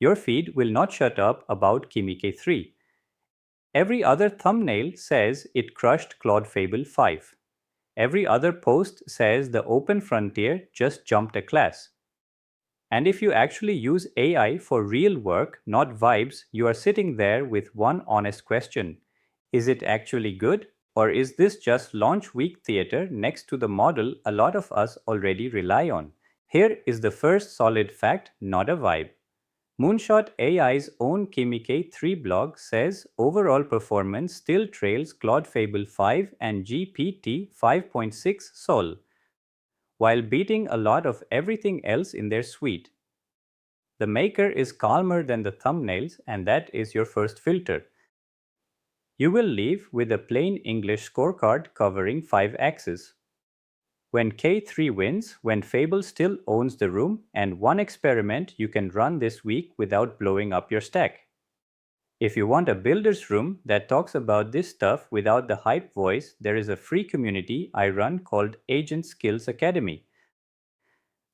Your feed will not shut up about Kimi K3. Every other thumbnail says it crushed Claude Fable 5. Every other post says the open frontier just jumped a class. And if you actually use AI for real work, not vibes, you are sitting there with one honest question. Is it actually good? Or is this just launch week theater next to the model a lot of us already rely on? Here is the first solid fact, not a vibe. Moonshot AI's own Kimi K3 blog says overall performance still trails Claude Fable 5 and GPT 5.6 Sol, while beating a lot of everything else in their suite. The maker is calmer than the thumbnails, and that is your first filter. You will leave with a plain English scorecard covering 5 axes. When K3 wins, when Fable still owns the room, and one experiment you can run this week without blowing up your stack. If you want a builder's room that talks about this stuff without the hype voice, there is a free community I run called Agent Skills Academy.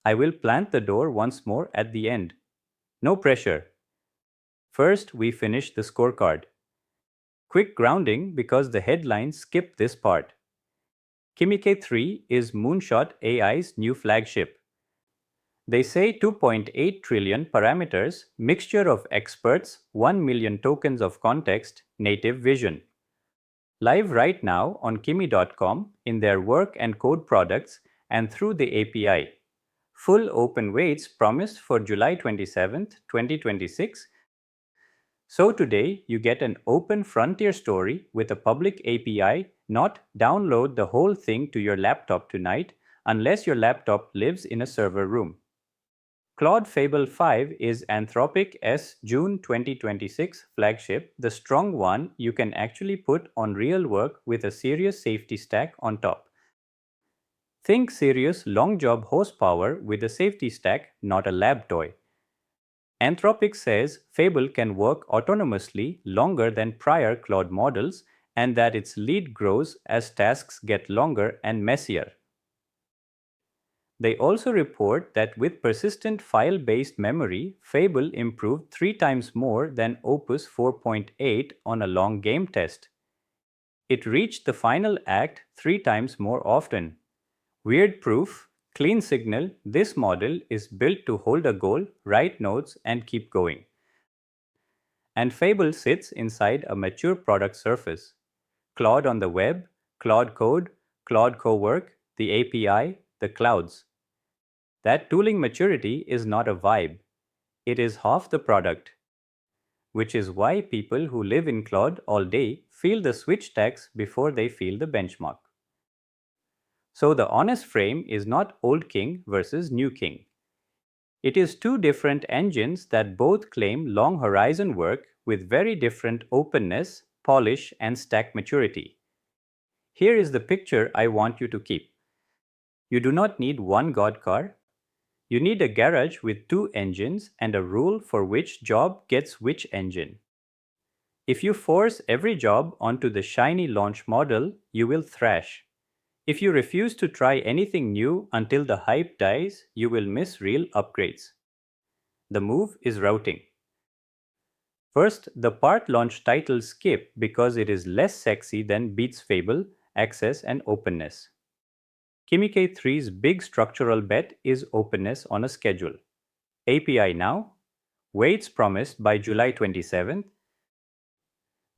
I will plant the door once more at the end. No pressure. First, we finish the scorecard. Quick grounding because the headlines skip this part. Kimi K3 is Moonshot AI's new flagship. They say 2.8 trillion parameters, mixture of experts, 1 million tokens of context, native vision. Live right now on kimi.com in their work and code products and through the API. Full open weights promised for July 27, 2026. So today you get an open frontier story with a public API, not download the whole thing to your laptop tonight unless your laptop lives in a server room. Claude Fable 5 is Anthropic's June 2026 flagship, the strong one you can actually put on real work with a serious safety stack on top. Think serious long job horsepower with a safety stack, not a lab toy. Anthropic says Fable can work autonomously longer than prior Claude models and that its lead grows as tasks get longer and messier. They also report that with persistent file-based memory, Fable improved 3 times more than Opus 4.8 on a long game test. It reached the final act 3 times more often. Weird proof, clean signal, this model is built to hold a goal, write notes, and keep going. And Fable sits inside a mature product surface. Claude on the web, Claude Code, Claude Cowork, the API, the clouds. That tooling maturity is not a vibe. It is half the product. Which is why people who live in Claude all day feel the switch tax before they feel the benchmark. So the honest frame is not old king versus new king. It is 2 different engines that both claim long horizon work with very different openness, polish, and stack maturity. Here is the picture I want you to keep. You do not need one God car. You need a garage with 2 engines and a rule for which job gets which engine. If you force every job onto the shiny launch model, you will thrash. If you refuse to try anything new until the hype dies, you will miss real upgrades. The move is routing. First, the part launch title skip because it is less sexy than Beats Fable, Access, and Openness. Kimi K3's big structural bet is openness on a schedule. API now, weights promised by July 27th.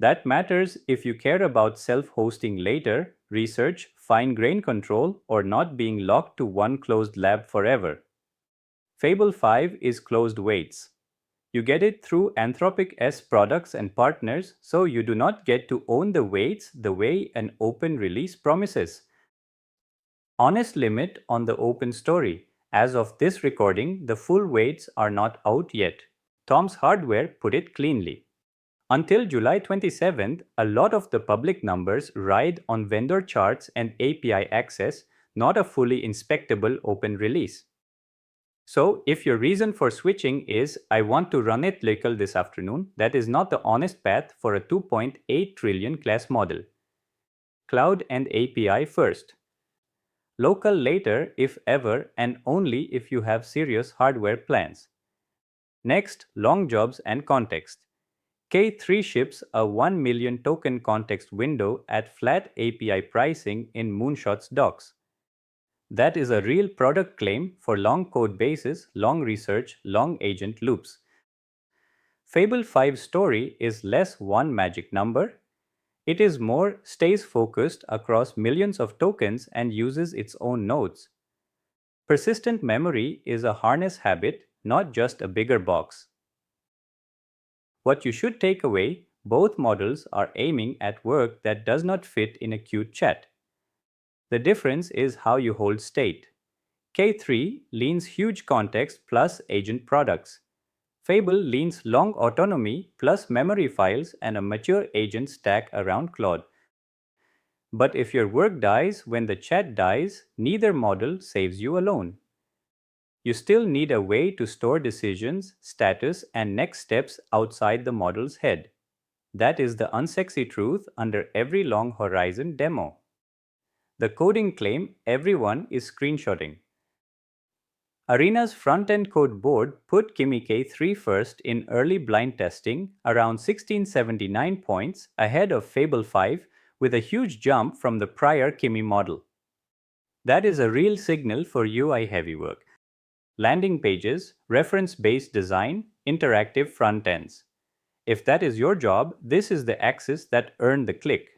That matters if you care about self-hosting later, research, fine-grain control, or not being locked to one closed lab forever. Fable 5 is closed weights. You get it through Anthropic's products and partners, so you do not get to own the weights the way an open release promises. Honest limit on the open story. As of this recording, the full weights are not out yet. Tom's Hardware put it cleanly. Until July 27th, a lot of the public numbers ride on vendor charts and API access, not a fully inspectable open release. So, if your reason for switching is, I want to run it local this afternoon, that is not the honest path for a 2.8 trillion class model. Cloud and API first. Local later, if ever, and only if you have serious hardware plans. Next, long jobs and context. K3 ships a 1 million token context window at flat API pricing in Moonshot's docs. That is a real product claim for long code bases, long research, long agent loops. Fable 5's story is less one magic number. It is more stays focused across millions of tokens and uses its own nodes. Persistent memory is a harness habit, not just a bigger box. What you should take away, both models are aiming at work that does not fit in a cute chat. The difference is how you hold state. K3 leans huge context plus agent products. Fable leans long autonomy plus memory files and a mature agent stack around Claude. But if your work dies when the chat dies, neither model saves you alone. You still need a way to store decisions, status, and next steps outside the model's head. That is the unsexy truth under every long horizon demo. The coding claim everyone is screenshotting. Arena's front-end code board put Kimi K3 first in early blind testing, around 1679 points ahead of Fable 5, with a huge jump from the prior Kimi model. That is a real signal for UI-heavy work. Landing pages, reference-based design, interactive front ends. If that is your job, this is the axis that earned the click.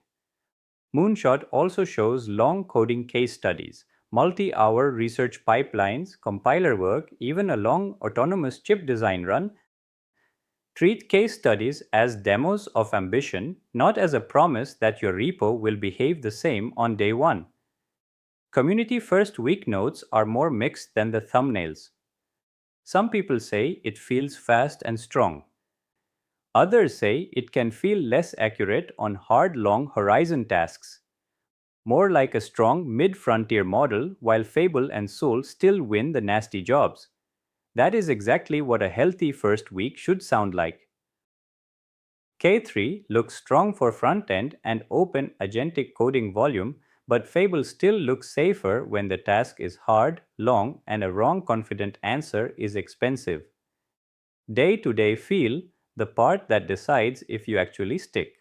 Moonshot also shows long coding case studies, multi-hour research pipelines, compiler work, even a long autonomous chip design run. Treat case studies as demos of ambition, not as a promise that your repo will behave the same on day one. Community first week notes are more mixed than the thumbnails. Some people say it feels fast and strong. Others say it can feel less accurate on hard long horizon tasks. More like a strong mid-frontier model, while Fable and Soul still win the nasty jobs. That is exactly what a healthy first week should sound like. K3 looks strong for front-end and open agentic coding volume, but Fable still looks safer when the task is hard, long, and a wrong confident answer is expensive. Day-to-day feel, the part that decides if you actually stick.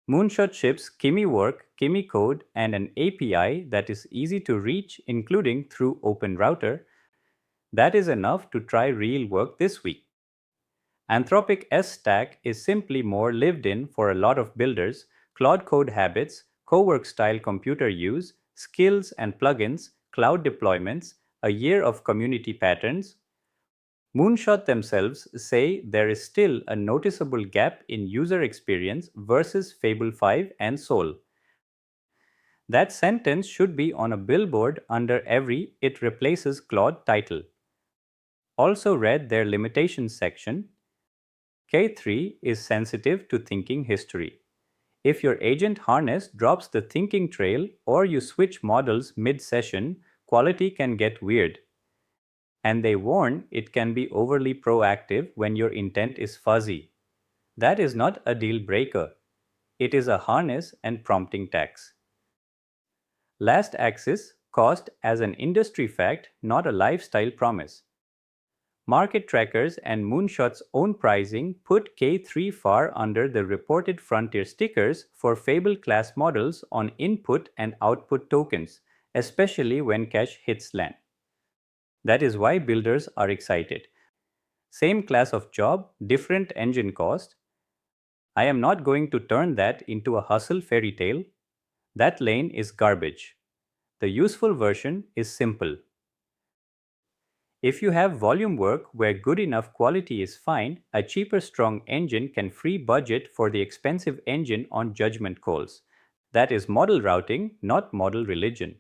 Moonshot ships Kimi work, Kimi code, and an API that is easy to reach, including through Open Router. That is enough to try real work this week. Anthropic S Stack is simply more lived in for a lot of builders, Claude code habits, co-work style computer use, skills and plugins, cloud deployments, a year of community patterns. Moonshot themselves say there is still a noticeable gap in user experience versus Fable 5 and Soul. That sentence should be on a billboard under every "It replaces Claude" title. Also read their limitations section. K3 is sensitive to thinking history. If your agent harness drops the thinking trail or you switch models mid-session, quality can get weird. And they warn it can be overly proactive when your intent is fuzzy. That is not a deal breaker. It is a harness and prompting tax. Last axis, cost as an industry fact, not a lifestyle promise. Market trackers and Moonshot's own pricing put K3 far under the reported frontier stickers for Fable class models on input and output tokens, especially when cash hits land. That is why builders are excited. Same class of job, different engine cost. I am not going to turn that into a hustle fairy tale. That lane is garbage. The useful version is simple. If you have volume work where good enough quality is fine, a cheaper strong engine can free budget for the expensive engine on judgment calls. That is model routing, not model religion.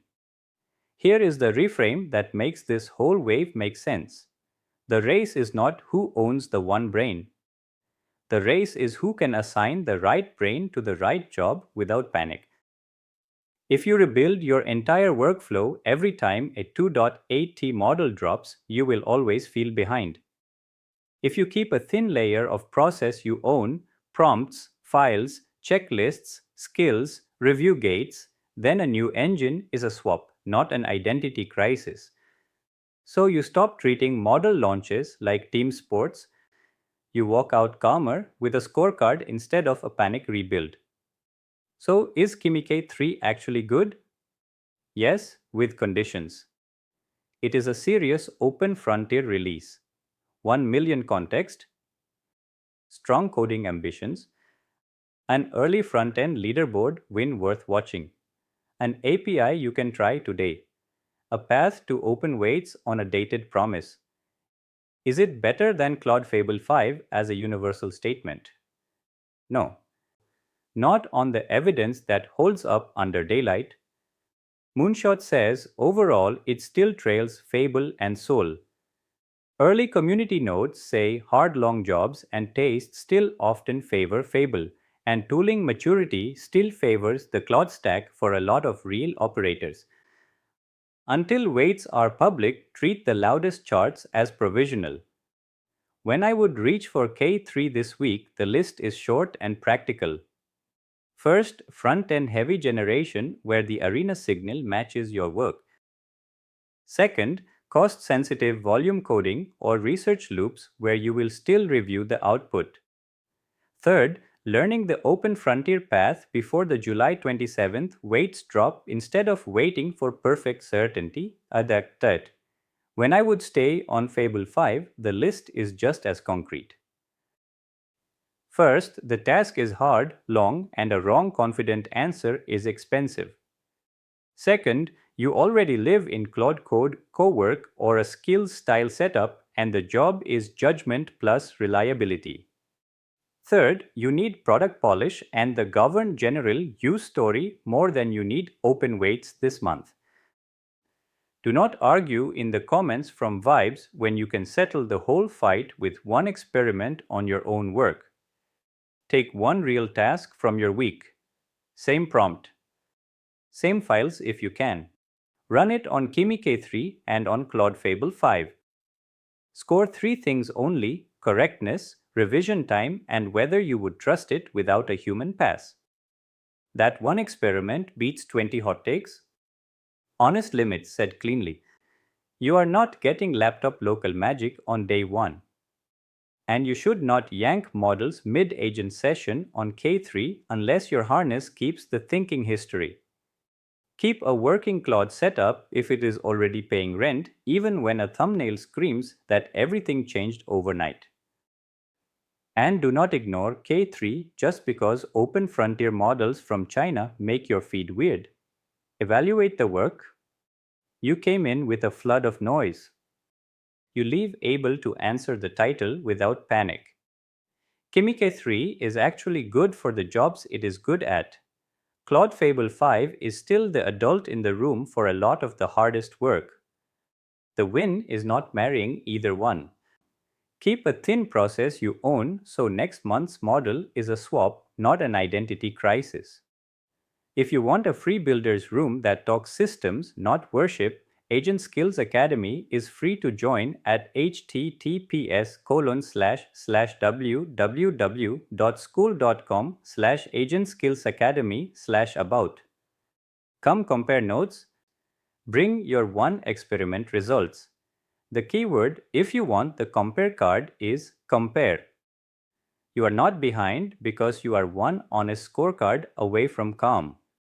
Here is the reframe that makes this whole wave make sense. The race is not who owns the one brain. The race is who can assign the right brain to the right job without panic. If you rebuild your entire workflow every time a 2.8t model drops, you will always feel behind. If you keep a thin layer of process you own, prompts, files, checklists, skills, review gates, then a new engine is a swap, not an identity crisis. So you stop treating model launches like team sports. You walk out calmer with a scorecard instead of a panic rebuild. So is Kimi K3 actually good? Yes, with conditions. It is a serious open frontier release. 1 million context, strong coding ambitions, an early front-end leaderboard win worth watching, an API you can try today, a path to open weights on a dated promise. Is it better than Claude Fable 5 as a universal statement? No, not on the evidence that holds up under daylight. Moonshot says overall it still trails Fable and Soul. Early community notes say hard long jobs and taste still often favor Fable, and tooling maturity still favors the Claude stack for a lot of real operators. Until weights are public, treat the loudest charts as provisional. When I would reach for K3 this week, the list is short and practical. First, front-end heavy generation where the arena signal matches your work. Second, cost-sensitive volume coding or research loops where you will still review the output. Third, learning the open frontier path before the July 27th weights drop instead of waiting for perfect certainty. Adapted. When I would stay on Fable 5, the list is just as concrete. First, the task is hard, long, and a wrong confident answer is expensive. Second, you already live in Claude Code, Cowork, or a skills style setup, and the job is judgment plus reliability. Third, you need product polish and the governed general use story more than you need open weights this month. Do not argue in the comments from Vibes when you can settle the whole fight with one experiment on your own work. Take one real task from your week. Same prompt. Same files if you can. Run it on Kimi K3 and on Claude Fable 5. Score 3 things only: correctness, revision time, and whether you would trust it without a human pass. That one experiment beats 20 hot takes? Honest Limits said cleanly, you are not getting laptop local magic on day 1. And you should not yank models mid-agent session on K3 unless your harness keeps the thinking history. Keep a working Claude setup if it is already paying rent, even when a thumbnail screams that everything changed overnight. And do not ignore K3 just because open frontier models from China make your feed weird. Evaluate the work. You came in with a flood of noise. You leave able to answer the title without panic. Kimi K3 is actually good for the jobs it is good at. Claude Fable 5 is still the adult in the room for a lot of the hardest work. The win is not marrying either one. Keep a thin process you own so next month's model is a swap, not an identity crisis. If you want a free builder's room that talks systems, not worship, Agent Skills Academy is free to join at https://www.school.com/agentskillsacademy/about. Come compare notes. Bring your one experiment results. The keyword, if you want the compare card, is compare. You are not behind because you are one honest scorecard away from calm.